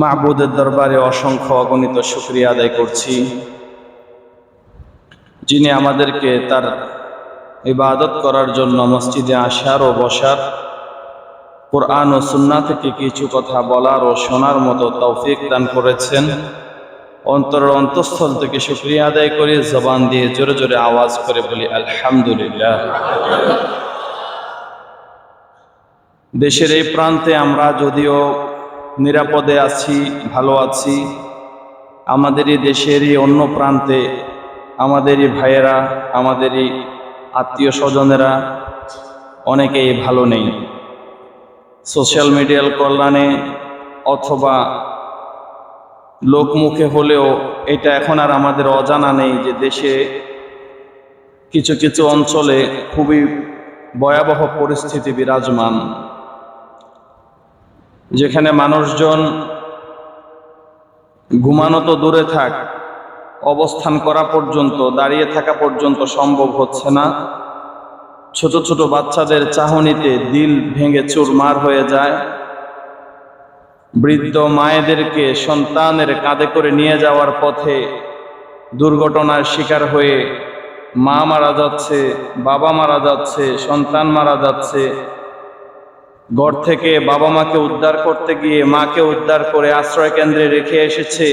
মাবুদের দরবারে অসংখ্য অগণিত শুকরিয়া আদায় করছি, যিনি আমাদেরকে তার ইবাদত করার জন্য মসজিদে আসার ও বসার, কোরআন ও সুন্নাহ থেকে কিছু কথা বলার ও শোনার মতো তৌফিক দান করেছেন। অন্তরের অন্তঃস্থল থেকে শুকরিয়া আদায় করে জবান দিয়ে জোরে জোরে আওয়াজ করে বলি আলহামদুলিল্লাহ। দেশের এই প্রান্তে আমরা যদিও নিরাপদে আছি, ভালো আছি, আমাদেরই দেশেরই অন্য প্রান্তে আমাদেরই ভাইয়েরা, আমাদেরই আত্মীয় স্বজনেরা অনেকেই ভালো নেই। সোশ্যাল মিডিয়ার কল্যাণে অথবা লোকমুখে হলেও এটা এখন আর আমাদের অজানা নেই যে দেশে কিছু কিছু অঞ্চলে খুবই ভয়াবহ পরিস্থিতি বিরাজমান, যেখানে মানুষজন ঘুমানো তো দূরে থাক, অবস্থান করা পর্যন্ত, দাঁড়িয়ে থাকা পর্যন্ত সম্ভব হচ্ছে না। ছোট ছোট বাচ্চাদের চাহনিতে দিল ভেঙে চুরমার হয়ে যায়। বৃদ্ধ মায়েদেরকে সন্তানের কাঁধে করে নিয়ে যাওয়ার পথে দুর্ঘটনার শিকার হয়ে মা মারা যাচ্ছে, বাবা মারা যাচ্ছে, সন্তান মারা যাচ্ছে। ঘর থেকে বাবা মাকে উদ্ধার করতে গিয়ে মাকে উদ্ধার করে আশ্রয় কেন্দ্রে রেখে এসেছে,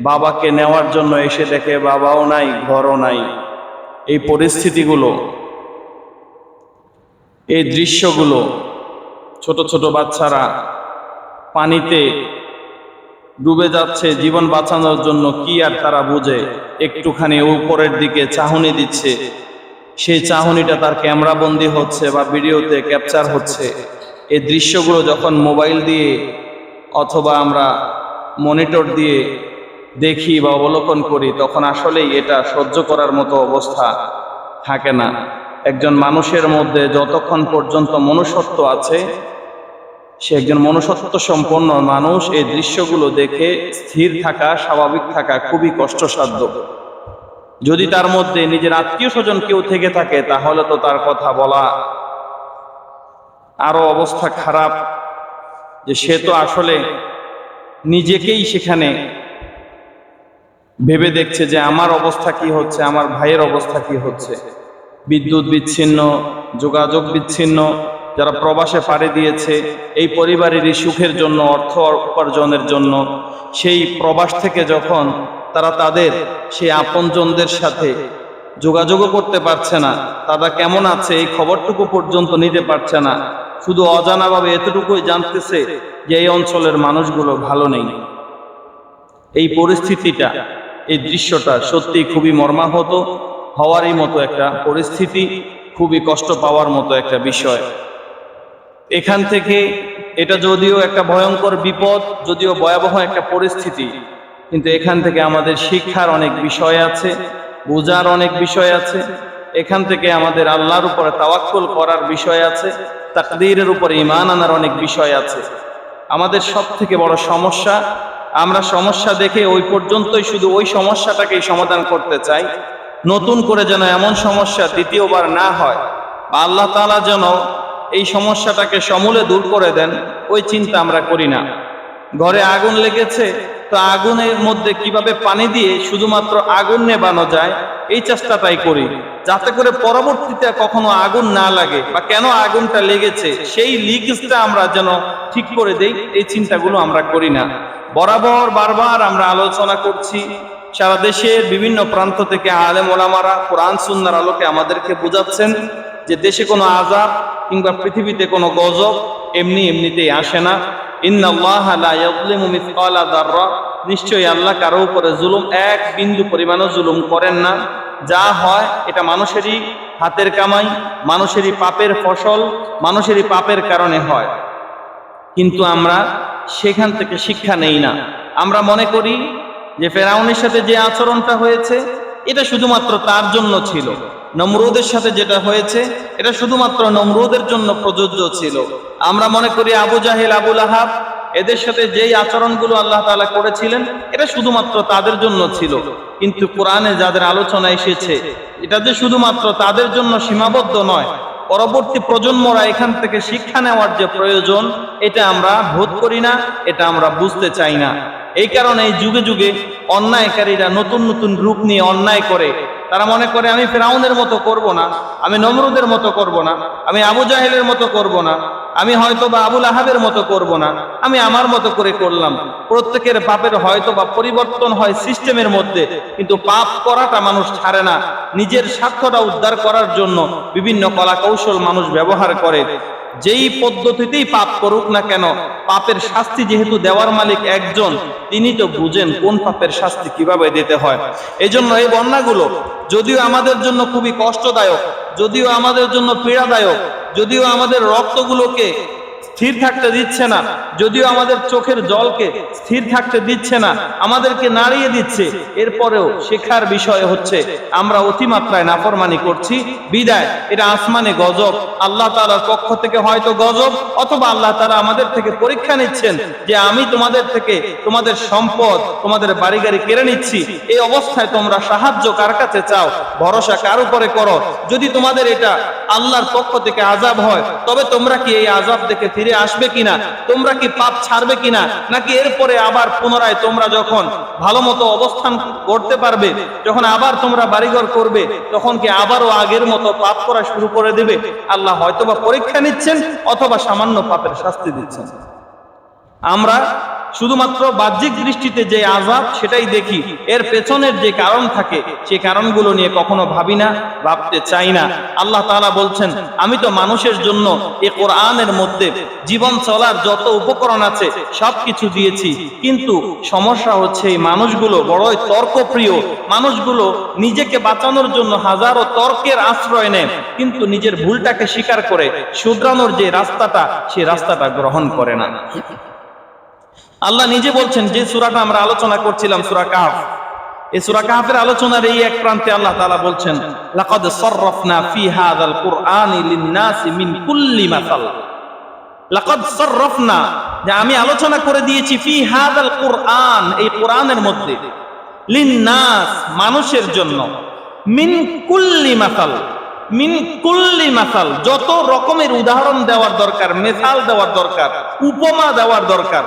বাবাকে নেওয়ার জন্য এসে দেখে বাবাও নাই, ঘরও নাই। এই পরিস্থিতিগুলো, এই দৃশ্যগুলো, ছোট ছোট বাচ্চারা পানিতে ডুবে যাচ্ছে জীবন বাঁচানোর জন্য, কি আর তারা বুঝে? একটুখানি উপরের দিকে চাহনি দিচ্ছে, সেই চাহনিটা তার ক্যামেরা বন্দী হচ্ছে বা ভিডিওতে ক্যাপচার হচ্ছে। এই দৃশ্যগুলো যখন মোবাইল দিয়ে অথবা আমরা মনিটর দিয়ে দেখি বা অবলোকন করি, তখন আসলেই এটা সহ্য করার মতো অবস্থা থাকে না। একজন মানুষের মধ্যে যতক্ষণ পর্যন্ত মনুষ্যত্ব আছে, সে একজন মনুষ্যত্ব সম্পন্ন মানুষ, এই দৃশ্যগুলো দেখে স্থির থাকা, স্বাভাবিক থাকা খুবই কষ্টসাধ্য। যদি তার মধ্যে নিজের আত্মীয় স্বজন কেউ থেকে থাকে, তাহলে তো তার কথা বলা আরো অবস্থা খারাপ, যে সে তো আসলে নিজেকেই সেখানে ভেবে দেখছে যে আমার অবস্থা কি হচ্ছে, আমার ভাইয়ের অবস্থা কি হচ্ছে। বিদ্যুৎ বিচ্ছিন্ন, যোগাযোগ বিচ্ছিন্ন, যারা প্রবাসে পাড়ি দিয়েছে এই পরিবারেরই সুখের জন্য, অর্থ উপার্জনের জন্য, সেই প্রবাস থেকে যখন তারা তাদের সেই আপনজনদের সাথে যোগাযোগও করতে পারছে না, তারা কেমন আছে এই খবরটুকু পর্যন্ত নিতে পারছে না, শুধু অজানাভাবে এতটুকুই জানতেছে যে এই অঞ্চলের মানুষগুলো ভালো নেই। এই পরিস্থিতিটা, এই দৃশ্যটা সত্যি খুবই মর্মাহত হওয়ারই মতো একটা পরিস্থিতি, খুবই কষ্ট পাওয়ার মতো একটা বিষয়। এখান থেকে এটা যদিও একটা ভয়ঙ্কর বিপদ, যদিও ভয়াবহ একটা পরিস্থিতি, কিন্তু এখান থেকে আমাদের শিক্ষার অনেক বিষয় আছে, বোঝার অনেক বিষয় আছে। এখান থেকে আমাদের আল্লাহর উপরে তাওয়াক্কুল করার বিষয় আছে, তাকদীরের উপরে ঈমান আনার অনেক বিষয় আছে। আমাদের সব থেকে বড় সমস্যা, আমরা সমস্যা দেখে ওই পর্যন্তই শুধু ওই সমস্যাটাকেই সমাধান করতে চাই। নতুন করে যেন এমন সমস্যা দ্বিতীয়বার না হয়, বা আল্লাহ তাআলা যেন এই সমস্যাটাকে সমূলে দূর করে দেন, ওই চিন্তা আমরা করি না। ঘরে আগুন লেগেছে, তো আগুনের মধ্যে কিভাবে পানি দিয়ে শুধুমাত্র আগুন নেভানো যায় এই চেষ্টাটাই করি, যাতে করে পরবর্তীতে কখনো আগুন না লাগে, বা কেন আগুনটা লেগেছে সেই লিকেজটা আমরা যেন ঠিক করে দেই, এই চিন্তাগুলো আমরা করি না। বরাবর বারবার আমরা আলোচনা করছি, সারা দেশের বিভিন্ন প্রান্ত থেকে আলেম ওলামারা কোরআন সুন্নাহর আলোকে আমাদেরকে বোঝাচ্ছেন যে দেশে কোনো আযাব কিংবা পৃথিবীতে কোনো গজব এমনিতেই আসে না। ইন্নাল্লাহা লা ইয়াযলিমু মিসকালা যাররা, নিশ্চয়ই আল্লাহ কারো উপরে জুলুম এক বিন্দু পরিমাণও জুলুম করেন না। যা হয় এটা মানুষেরই হাতের কামাই, মানুষেরই পাপের ফসল, মানুষেরই পাপের কারণে হয়, কিন্তু আমরা সেখান থেকে শিক্ষা নেই না। আমরা মনে করি যে ফেরাউনের সাথে যে আচরণটা হয়েছে এটা শুধুমাত্র তার জন্য ছিল, নমরুদের সাথে যেটা হয়েছে এটা শুধুমাত্র নমরুদের জন্য প্রযোজ্য ছিল। আমরা মনে করি আবু জাহেল, আবু লাহাব, এদের সাথে যেই আচরণগুলো আল্লাহ তাআলা করেছিলেন এটা শুধুমাত্র তাদের জন্য ছিল, কিন্তু কোরআনে যাদের আলোচনা এসেছে এটা যে শুধুমাত্র তাদের জন্য সীমাবদ্ধ নয়, পরবর্তী প্রজন্মরা এখান থেকে শিক্ষা নেওয়ার যে প্রয়োজন, এটা আমরা বোধ করি না, এটা আমরা বুঝতে চাই না। এই কারণে এই যুগে যুগে অন্যায়কারীরা নতুন নতুন রূপ নিয়ে অন্যায় করে। তারা মনে করে আমি ফিরআউনের মতো করব না, আমি নমরুদের মতো করব না, আমি আবু জাহেলের মতো করব না, আমি হয়তো বা আবুল আহাবের মতো করব না, আমি আমার মতো করে করলাম। প্রত্যেকের পাপের হয়তো বা পরিবর্তন হয় সিস্টেমের মধ্যে, কিন্তু পাপ করাটা মানুষ ছাড়ে না। নিজের স্বার্থটা উদ্ধার করার জন্য বিভিন্ন কলা কৌশল মানুষ ব্যবহার করে। যেই পদ্ধতিতেই পাপ করুক না কেন, পাপের শাস্তি যেহেতু দেওয়ার মালিক একজন, তিনি তো বুঝেন কোন পাপের শাস্তি কিভাবে দিতে হয়। এই জন্য এই বন্যাগুলো যদিও আমাদের জন্য খুবই কষ্টদায়ক, যদিও আমাদের জন্য পীড়াদায়ক, যদিও আমাদের রক্তগুলোকে স্থির থাকতে দিচ্ছে না, যদিও আমাদের চোখের জলকে স্থির থাকতে দিচ্ছে না, আমাদেরকে নাড়িয়ে দিচ্ছে, এরপরেও শেখার বিষয় হচ্ছে আমরা অতিমাত্রায় নাফরমানি করছি বিদায় এটা আসমানে গজব, আল্লাহ তাআলার পক্ষ থেকে হয়তো গজব, অথবা আল্লাহ তাআলা আমাদের থেকে পরীক্ষা নিচ্ছেন যে আমি তোমাদের থেকে তোমাদের সম্পদ, তোমাদের বাড়ি গাড়ি কেড়ে নিচ্ছি। এই অবস্থায় তোমরা সাহায্য কার কাছে চাও? ভরসা কার উপরে করো? যদি তোমাদের এটা আল্লাহর পক্ষ থেকে আযাব হয়, তবে তোমরা কি এই আযাব দেখে ফিরে আসবে কিনা? তোমরা কি পাপ ছাড়বে কিনা? নাকি এরপরে আবার পুনরায় তোমরা যখন ভালো মতো অবস্থান করতে পারবে, যখন আবার তোমরা বাড়িঘর করবে, তখন কি আবারও আগের মতো পাপ করা শুরু করে দেবে? আল্লাহ হয়তোবা পরীক্ষা নিচ্ছেন, অথবা সামান্য পাপের শাস্তি দিচ্ছেন। আমরা শুধুমাত্র বাহ্যিক দৃষ্টিতে যে আযাব সেটাই দেখি, এর পেছনের যে কারণ থাকে সেই কারণগুলো নিয়ে কখনো ভাবি না, ভাবতে চাই না। আল্লাহ তাআলা বলছেন আমি তো মানুষের জন্য এই কোরআনের মধ্যে জীবন চলার যত উপকরণ আছে সবকিছু দিয়েছি, কিন্তু সমস্যা হচ্ছে এই মানুষগুলো বড়ই তর্কপ্রিয়। মানুষগুলো নিজেকে বাঁচানোর জন্য হাজারো তর্কের আশ্রয় নেয়, কিন্তু নিজের ভুলটাকে স্বীকার করে শুধরানোর যে রাস্তাটা, সেই রাস্তাটা গ্রহণ করে না। আল্লাহ নিজে বলছেন, যে সূরাটা আমরা আলোচনা করছিলাম সূরা কাহফ, এই সূরা কাহফের আলোচনার এই এক প্রান্তে আল্লাহ তাআলা বলছেন লাকাদ সাররাফনা ফি হাযাল কুরআনি লিন-নাসি মিন কুল্লি মাসাল। লাকাদ সাররাফনা, যে আমি আলোচনা করে দিয়েছি, ফি হাযাল কুরআন, এই কোরআনের মধ্যে, লিন-নাস, মানুষের জন্য, মিন কুল্লি মাসাল, মিন কুল্লি মাসাল, যত রকমের উদাহরণ দেওয়ার দরকার, মিসাল দেওয়ার দরকার, উপমা দেওয়ার দরকার,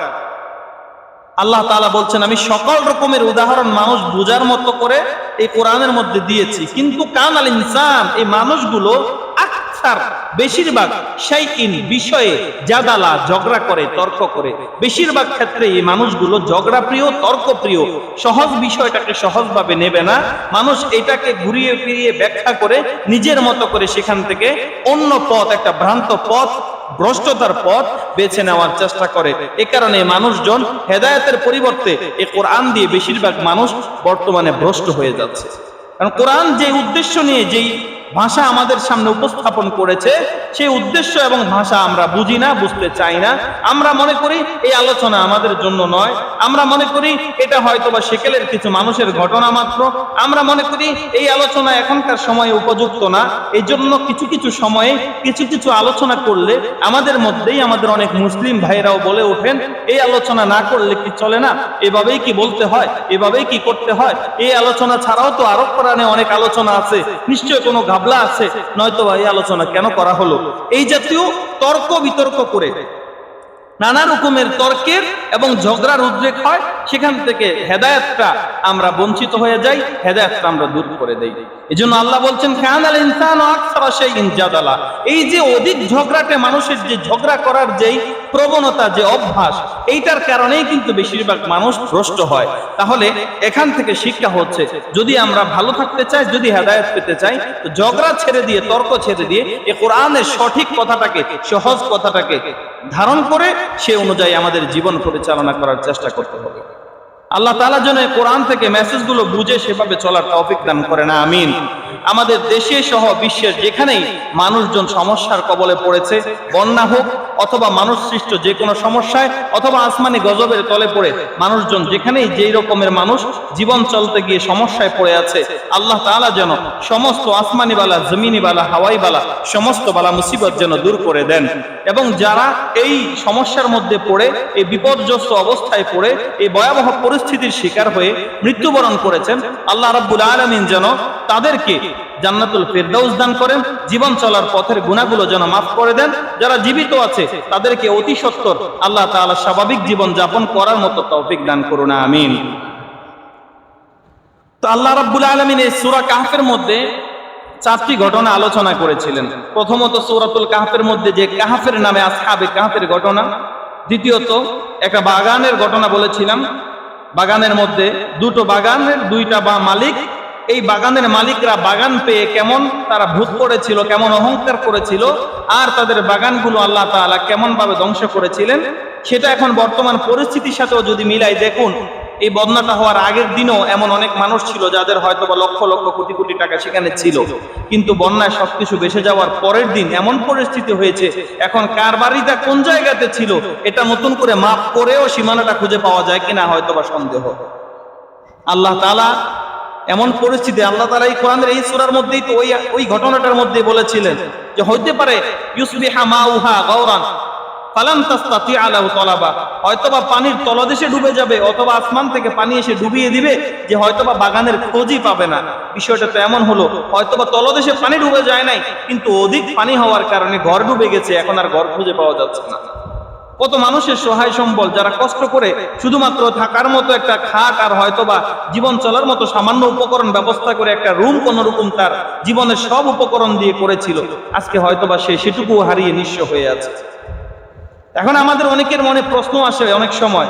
আল্লাহ তাআলা বলছেন আমি সকল রকমের উদাহরণ মানুষ বোঝার মতো করে এই কোরআনের মধ্যে দিয়েছি। কিন্তু কানাল ইনসান, এই মানুষগুলো আকসার, বেশিরভাগ, শাইইন, বিষয়ে জাদালা, ঝগড়া করে, তর্ক করে। বেশিরভাগ ক্ষেত্রে এই মানুষগুলো ঝগড়া প্রিয়, তর্ক প্রিয়। সহজ বিষয়টাকে সহজভাবে নেবে না, মানুষ এটাকে ঘুরিয়ে ফিরিয়ে ব্যাখ্যা করে নিজের মতো করে সেখান থেকে অন্য পথ, একটা ভ্রান্ত পথ, ভ্রষ্টতার পথ বেছে নেওয়ার চেষ্টা করে। এ কারণে মানুষজন হেদায়েতের পরিবর্তে এই কোরআন দিয়ে বেশিরভাগ মানুষ বর্তমানে ভ্রষ্ট হয়ে যাচ্ছে। কারণ কোরআন যে উদ্দেশ্য নিয়ে যেই ভাষা আমাদের সামনে উপস্থাপন করেছে, সেই উদ্দেশ্য এবং ভাষা আমরা বুঝি না, বুঝতে চাই না। আমরা মনে করি এই আলোচনা আমাদের জন্য নয়, আমরা মনে করি এটা হয়তো বা সেকেলের কিছু মানুষের ঘটনা মাত্র, আমরা মনে করি এই আলোচনা এখনকার সময়ে উপযুক্ত না। এই জন্য কিছু কিছু সময়ে কিছু কিছু আলোচনা করলে আমাদের মধ্যেই আমাদের অনেক মুসলিম ভাইরাও বলে ওঠেন এই আলোচনা না করলে কি চলে না, এভাবেই কি বলতে হয়, এভাবেই কি করতে হয়, এই আলোচনা ছাড়াও তো আরো কোরআনে অনেক আলোচনা আছে, নিশ্চয় কোনো ঘাবলা আছে, নয়তো এই আলোচনা কেন করা হলো? এই জাতীয় তর্ক বিতর্ক করে নানা রকমের তর্কের এবং ঝগড়ার উদ্রেক হয়, সেখান থেকে হেদায়েতটা আমরা বঞ্চিত হয়ে যাই, হেদায়েতটা আমরা দূর করে দেই। এজন্য আল্লাহ বলছেন কানাল ইনসানু আকসারা শাইইন জাদালা, এই যে অধিক ঝগড়াটে মানুষের যে ঝগড়া করার যেই প্রবণতা, যে অভ্যাস, এইটার কারণেই কিন্তু বেশিরভাগ মানুষ ভ্রষ্ট হয়। তাহলে এখান থেকে শিক্ষা হচ্ছে, যদি আমরা ভালো থাকতে চাই, যদি হেদায়েত পেতে চাই, তো ঝগড়া ছেড়ে দিয়ে, তর্ক ছেড়ে দিয়ে এই কোরআনের সঠিক কথাটাকে, সহজ কথাটাকে ধারণ করে সে অনুযায়ী আমাদের জীবন পরিচালনা করার চেষ্টা করতে হবে। আল্লাহ তাআলা যেন কোরআন থেকে মেসেজগুলো বুঝে সেভাবে চলার তৌফিক দান করেন, আমিন। আমাদের দেশে সহ বিশ্বের যেখানেই মানুষজন সমস্যার কবলে পড়েছে, বন্যা হোক অথবা মানুষ সৃষ্ট যে কোনো সমস্যায়, অথবা আসমানি গজবের তলে পড়ে মানুষজন যেখানেই যেই রকমের মানুষ জীবন চলতে গিয়ে সমস্যায় পড়ে আছে, আল্লাহ তাআলা যেন সমস্ত আসমানি বালা, জমিনি বালা, হাওয়াই বালা, সমস্ত বালা মুসিবত যেন দূর করে দেন। এবং যারা এই সমস্যার মধ্যে পড়ে, এই বিপর্যস্ত অবস্থায় পড়ে, এই ভয়াবহ পরিস্থিতির শিকার হয়ে মৃত্যুবরণ করেছেন, আল্লাহ রাব্বুল আলামিন যেন তাদেরকে জান্নাতুল ফেরদাউস দান করেন, জীবন চলার পথের গুনাহগুলো যেন মাফ করে দেন। যারা জীবিত আছে তাদেরকে অতি সত্বর আল্লাহ তাআলা স্বাভাবিক জীবন যাপন করার মতো তৌফিক দান করুন, আমিন। তো আল্লাহ রাব্বুল আলামিন এই সূরা কাহফের মধ্যে 4টি ঘটনা আলোচনা করেছিলেন। প্রথমত সূরাতুল কাহফের মধ্যে যে কাহফের নামে আসহাবে কাহফের ঘটনা, দ্বিতীয়ত একটা বাগানের ঘটনা বলেছিলাম। বাগানের মধ্যে দুটো বাগানের দুইটা মালিক, এই বাগানের মালিকরা বাগান পেয়ে কেমন তারা ভূত করেছিল, কেমন অহংকার করেছিল, আর তাদের বাগানগুলো আল্লাহ তাআলা কেমন ভাবে ধ্বংস করেছিলেন, সেটা এখন বর্তমান পরিস্থিতির সাথেও যদি মিলাই দেখুন, এই বন্যাটা হওয়ার আগের দিনও এমন অনেক মানুষ ছিল যাদের হয়তো বা লক্ষ লক্ষ কোটি কোটি টাকা সেখানে ছিল, কিন্তু বন্যায় সবকিছু ভেসে যাওয়ার পরের দিন এমন পরিস্থিতি হয়েছে, এখন কার বাড়িটা কোন জায়গাতে ছিল এটা নতুন করে মাপ করেও সীমানাটা খুঁজে পাওয়া যায় কিনা হয়তো বা সন্দেহ। আল্লাহ তাআলা এমন পরিস্থিতি, আল্লাহ তাআলা এই কোরআনের এই সূরার মধ্যেই তো ওই ঘটনাটার মধ্যে বলেছিলেন যে হইতে পারে ইউসবিহা মাউহা গাওরান ফালান তাসতাতিআ লাহু তালাবা, হয়তোবা পানির তলদেশে ডুবে যাবে, অথবা আসমান থেকে পানি এসে ডুবিয়ে দিবে যে হয়তোবা বাগানের খোঁজই পাবে না। বিষয়টা তো এমন হলো, হয়তোবা তলদেশে পানি ডুবে যায় নাই, কিন্তু অধিক পানি হওয়ার কারণে ঘর ডুবে গেছে, এখন আর ঘর খুঁজে পাওয়া যাচ্ছে না। কত মানুষের সহায় সম্বল যারা কষ্ট করে শুধুমাত্র থাকার মতো একটা খাট আর হয়তোবা জীবন চলার মতো সামান্য উপকরণ ব্যবস্থা করে একটা রুম কোন রকম তার জীবনের সব উপকরণ দিয়ে করেছিল, আজকে হয়তোবা সেটুকু হারিয়ে নিঃস্ব হয়ে আছে। এখন আমাদের অনেকের মনে প্রশ্ন আসে অনেক সময়,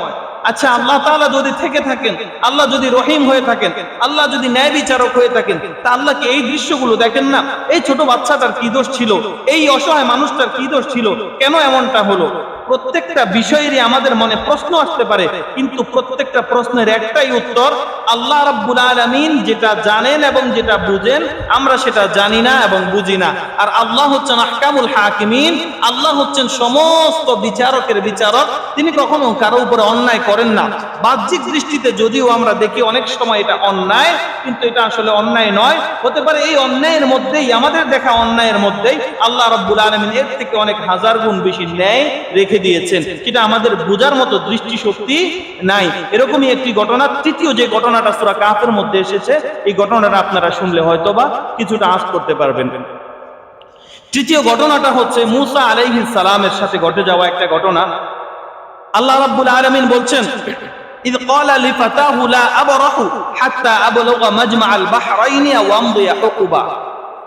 আচ্ছা আল্লাহ তাআলা যদি থেকে থাকেন, আল্লাহ যদি রহিম হয়ে থাকেন, আল্লাহ যদি ন্যায় বিচারক হয়ে থাকেন, তা আল্লাহকে এই দৃশ্যগুলো দেখেন না? এই ছোট বাচ্চাটার কি দোষ ছিল, এই অসহায় মানুষটার কি দোষ ছিল, কেন এমনটা হলো? প্রত্যেকটা বিষয়েরই আমাদের মনে প্রশ্ন আসতে পারে, কিন্তু প্রত্যেকটা প্রশ্নের একটাই উত্তর, আল্লাহ রাব্বুল আলামিন যেটা জানেন এবং যেটা বুঝেন আমরা সেটা জানি না এবং বুঝি না। আর আল্লাহ হচ্ছেন আহকামুল হাকিমিন, আল্লাহ হচ্ছেন সমস্ত বিচারকের বিচারক, তিনি কখনো কারো উপরে অন্যায় করেন না। বাহ্যিক দৃষ্টিতে যদিও আমরা দেখি অনেক সময় এটা অন্যায়, কিন্তু এটা আসলে অন্যায় নয়। হতে পারে এই অন্যায়ের মধ্যেই, আমাদের দেখা অন্যায়ের মধ্যেই আল্লাহ রাব্বুল আলামিন এর থেকে অনেক হাজার গুণ বেশি ন্যায় রেখে দিয়েছেন, যেটা আমাদের বোঝার মতো দৃষ্টিশক্তি নাই। এরকমই একটি ঘটনা, তৃতীয় যে ঘটনাটা সূরা কাহফের মধ্যে এসেছে, এই ঘটনাটা আপনারা শুনলে হয়তোবা কিছুটা আঁচ করতে পারবেন। তৃতীয় ঘটনাটা হচ্ছে মূসা আলাইহিস সালামের সাথে ঘটে যাওয়া একটা ঘটনা। আল্লাহ রাব্বুল আলামিন বলছেন, ইয ক্বালা লিফাতাহু লা আবরাহু হাত্তা আবলুগা মাজমাআল বাহরাইনি আও আমদিয়া হুকুবা।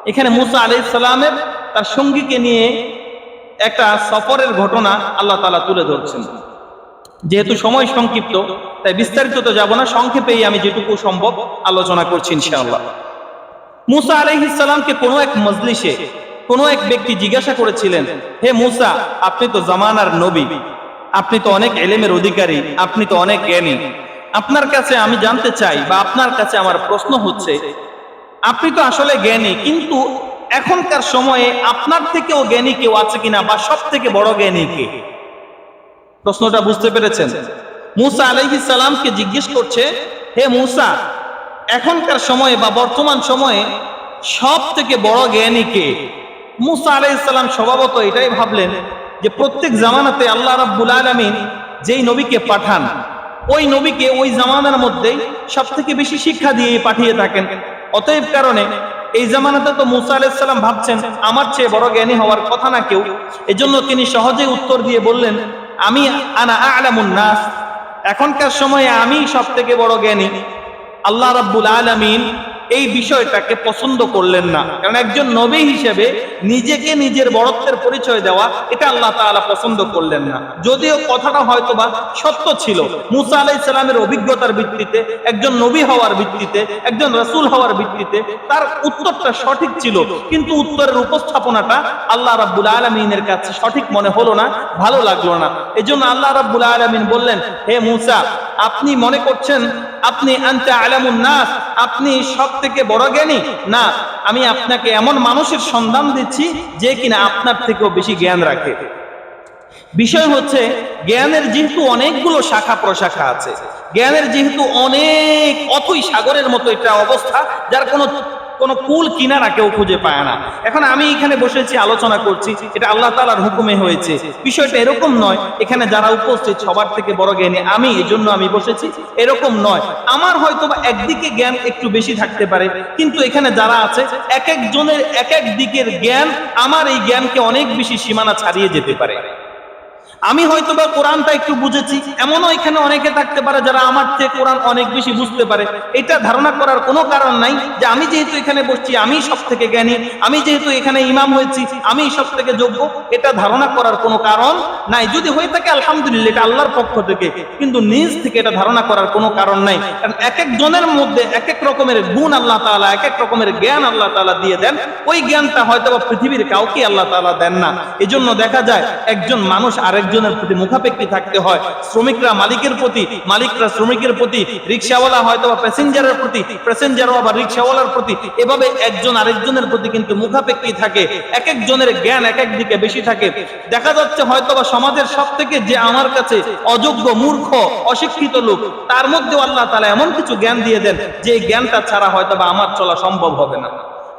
এখানে মূসা আলাইহিস সালামের তার সঙ্গীকে নিয়ে একটা সফরের ঘটনা আল্লাহ তাআলা তুলে ধরছেন। যেহেতু সময় সংক্ষিপ্ত তাই বিস্তারিত তো যাব না, সংক্ষেপেই আমি যেটুকু সম্ভব আলোচনা করছি ইনশাআল্লাহ। মূসা আলাইহিস সালামকে কোনো এক মজলিসে কোনো এক ব্যক্তি জিজ্ঞাসা করেছিলেন, হে মূসা, আপনি তো জামানার নবী, আপনি তো অনেক ইলমের অধিকারী, আপনি তো অনেক জ্ঞানী, আপনার কাছে আমি জানতে চাই বা আপনার কাছে আমার প্রশ্ন হচ্ছে, আপনি তো আসলে জ্ঞানী, কিন্তু এখনকার সময়ে আপনার থেকেও জ্ঞানী কেউ আছে কিনা, বা সব থেকে বড় জ্ঞানী কে? প্রশ্নটা বুঝতে পেরেছেন? মূসা আলাইহিস সালামকে জিজ্ঞেস করছে, হে মূসা, এখনকার সময়ে বা বর্তমান সময়ে সব থেকে বড় জ্ঞানী কে? মূসা আলাইহিস সালাম স্বভাবত এটাই ভাবলেন যে প্রত্যেক জামানাতে আল্লাহ রাব্বুল আলামিন যেই নবীকে পাঠান, ওই নবীকে ওই জামানার মধ্যেই সব থেকে বেশি শিক্ষা দিয়ে পাঠিয়ে থাকেন। অতএব কারণে এই জামানাতে তো মূসা আলাইহিস সালাম ভাবছেন আমার চেয়ে বড় জ্ঞানী হওয়ার কথা না কেউ, এজন্য তিনি সহজেই উত্তর দিয়ে বললেন, আমি আনা আ'লামুন নাস, এখনকার সময়ে আমি সব থেকে বড় জ্ঞানী। আল্লাহ রাব্বুল আলামিন এই বিষয়টাকে পছন্দ করলেন না, কারণ একজন নবী হিসেবে নিজেকে নিজের বড়ত্বের পরিচয় দেওয়া এটা আল্লাহ তাআলা পছন্দ করলেন না। যদিও কথাটা হয়তোবা সত্য ছিল, মূসা আলাইহিস সালামের অভিজ্ঞতার ভিত্তিতে, একজন নবী হওয়ার ভিত্তিতে, একজন রাসূল হওয়ার ভিত্তিতে তার উত্তরটা সঠিক ছিল, কিন্তু উত্তরের উপস্থাপনাটা আল্লাহ রাব্বুল আলামিনের কাছে সঠিক মনে হলো না, ভালো লাগলো না। এজন্য আল্লাহ রাব্বুল আলামিন বললেন, হে মূসা, আপনি মনে করছেন আপনি আনতা আ'লামুন নাস, আপনি সব থেকে বড় জ্ঞানী? না, আমি আপনাকে এমন মানুষের সন্ধান দিচ্ছি যে কিনা আপনার থেকেও বেশি জ্ঞান রাখে। বিষয় হচ্ছে, জ্ঞানের যেহেতু অনেকগুলো শাখা প্রশাখা আছে, জ্ঞানের যেহেতু অনেক অথই সাগরের মতো একটা অবস্থা, যার কোনো কোনো কুল কিনারা কেউ খুঁজে পায় না। এখন আমি এখানে বসেছি, আলোচনা করছি, এটা আল্লাহ তাআলার হুকুমে হয়েছে। বিষয়টা এরকম নয় এখানে যারা উপস্থিত সবার থেকে বড় জ্ঞানী আমি, এজন্য আমি বসেছি, এরকম নয়। আমার হয়তো বা একদিকে জ্ঞান একটু বেশি থাকতে পারে, কিন্তু এখানে যারা আছে এক একজনের এক এক দিকের জ্ঞান আমার এই জ্ঞানকে অনেক বেশি সীমানা ছাড়িয়ে যেতে পারে। আমি হয়তো বা কোরআনটা একটু বুঝেছি, এমনও এখানে অনেকে থাকতে পারে যারা আমার থেকে কোরআন অনেক বেশি বুঝতে পারে। এটা ধারণা করার কোনো কারণ নাই যে আমি যেহেতু এখানে বসছি আমি সব থেকে জ্ঞানী, আমি যেহেতু এখানে ইমাম হয়েছি আমি সব থেকে যোগ্য, এটা ধারণা করার কোনো কারণ নাই। যদি হয়ে থাকে আলহামদুলিল্লাহ, এটা আল্লাহর পক্ষ থেকে, কিন্তু নিজ থেকে এটা ধারণা করার কোনো কারণ নাই। কারণ এক একজনের মধ্যে এক এক রকমের গুণ আল্লাহ তাআলা, এক এক রকমের জ্ঞান আল্লাহ তাআলা দিয়ে দেন। ওই জ্ঞানটা হয়তো বা পৃথিবীর কাউকে আল্লাহ তাআলা দেন না। এজন্য দেখা যায় একজন মানুষ আরেকজনের প্রতি মুখাপেক্ষী থাকতে হয়। শ্রমিকরা মালিকের প্রতি, মালিকরা শ্রমিকের প্রতি, রিকশাওয়ালা হয়তো বা প্যাসেঞ্জারের প্রতি, প্যাসেঞ্জারও আবার রিকশাওয়ালার প্রতি, এভাবে একজন আরেকজনের প্রতি কিন্তু মুখাপেক্ষী থাকে। এক একজনের জ্ঞান এক এক দিকে বেশি থাকে। দেখা যাচ্ছে হয়তো বা সমাজের সব থেকে যে আমার কাছে অযোগ্য, মূর্খ, অশিক্ষিত লোক, তার মধ্যেও আল্লাহ তাআলা এমন কিছু জ্ঞান দিয়ে দেন যে এই জ্ঞানটা ছাড়া হয়তো বা আমার চলা সম্ভব হবে না।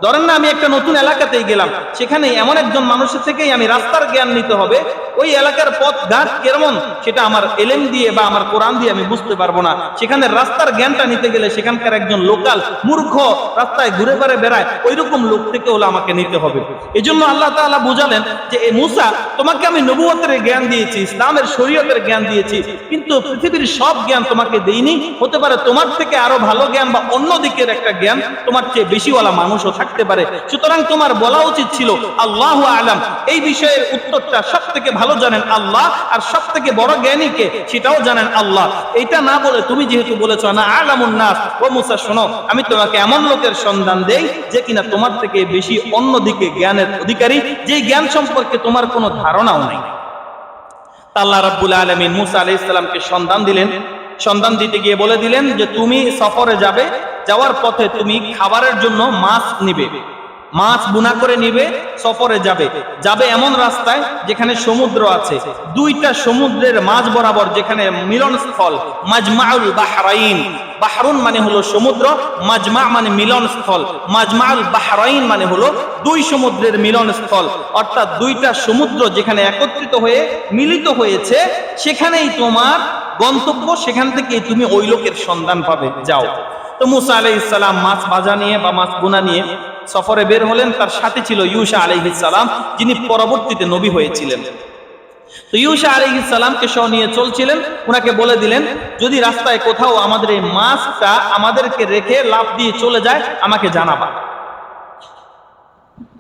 ধরেন না আমি একটা নতুন এলাকাতেই গেলাম, সেখানে এমন একজন মানুষের থেকেই আমি রাস্তার জ্ঞান নিতে হবে। ওই এলাকার পথ ঘাট কেমন সেটা আমার এলেম দিয়ে বা আমার কোরআন দিয়ে আমি বুঝতে পারবো না। সেখানে রাস্তার জ্ঞানটা নিতে গেলে সেখানকার একজন লোকাল মূর্খ রাস্তায় ঘুরে বেড়ে বেড়ায়, ওই রকম লোক থেকে হলো আমাকে নিতে হবে। এই জন্য আল্লাহ তাআলা বুঝালেন যে এ মূসা, তোমাকে আমি নবুয়তের জ্ঞান দিয়েছি, ইসলামের শরীয়তের জ্ঞান দিয়েছি, কিন্তু পৃথিবীর সব জ্ঞান তোমাকে দেইনি। হতে পারে তোমার থেকে আরো ভালো জ্ঞান বা অন্য দিকের একটা জ্ঞান তোমার চেয়ে বেশিওয়ালা মানুষও থাকতে পারে। সুতরাং তোমার বলা উচিত ছিল আল্লাহু আ'লাম। এই বিষয়ের উত্তরটা সব থেকে ভালো জানেন আল্লাহ, আর সব থেকে বড় জ্ঞানী কে সেটাও জানেন আল্লাহ। এটা না বলে তুমি যেহেতু বলেছো না আ'লামুন নাস, ও মুসা শোনো, আমি তোমাকে এমন লোকের সন্ধান দেই যে কিনা তোমার থেকে বেশি অন্য দিকে জ্ঞানের অধিকারী, যে জ্ঞান সম্পর্কে তোমার কোনো ধারণাও নাই। আল্লাহ রাব্বুল আলামিন মুসা আলাইহিস সালামকে সন্ধান দিলেন। সন্ধান দিতে গিয়ে বলে দিলেন যে তুমি সফরে যাবে, যাওয়ার পথে তুমি খাবারের জন্য মাছ নিবে, মাছ বুনা করে নিবে, সফরে যাবে, যাবে এমন রাস্তায় যেখানে সমুদ্র আছে, দুইটা সমুদ্রের মাঝ বরাবর যেখানে মিলনস্থল, মাজমাউল বাহরাইন, বাহরুন মানে হলো সমুদ্র, মাজমা মানে মিলনস্থল, মাজমাউল বাহরাইন মানে হলো দুই সমুদ্রের মিলনস্থল, অর্থাৎ দুইটা সমুদ্র যেখানে একত্রিত হয়ে মিলিত হয়েছে সেখানেই তোমার গন্তব্য, সেখান থেকে তুমি ওই লোকের সন্ধান পাবে, যাও। তো মুসা আলাইহিস সালাম মাছ ভাজা নিয়ে বা মাছ বোনা নিয়ে সফরে বের হলেন। তার সাথে ছিল ইউশা আলাইহিস সালাম, যিনি পরবর্তীতে নবী হয়েছিলেন। তো ইউশা আলাইহিস সালামকে সহ নিয়ে চলছিলেন। উনাকে বলে দিলেন যদি রাস্তায় কোথাও আমাদের এই মাছটা আমাদেরকে রেখে লাফ দিয়ে চলে যায় আমাকে জানাবা।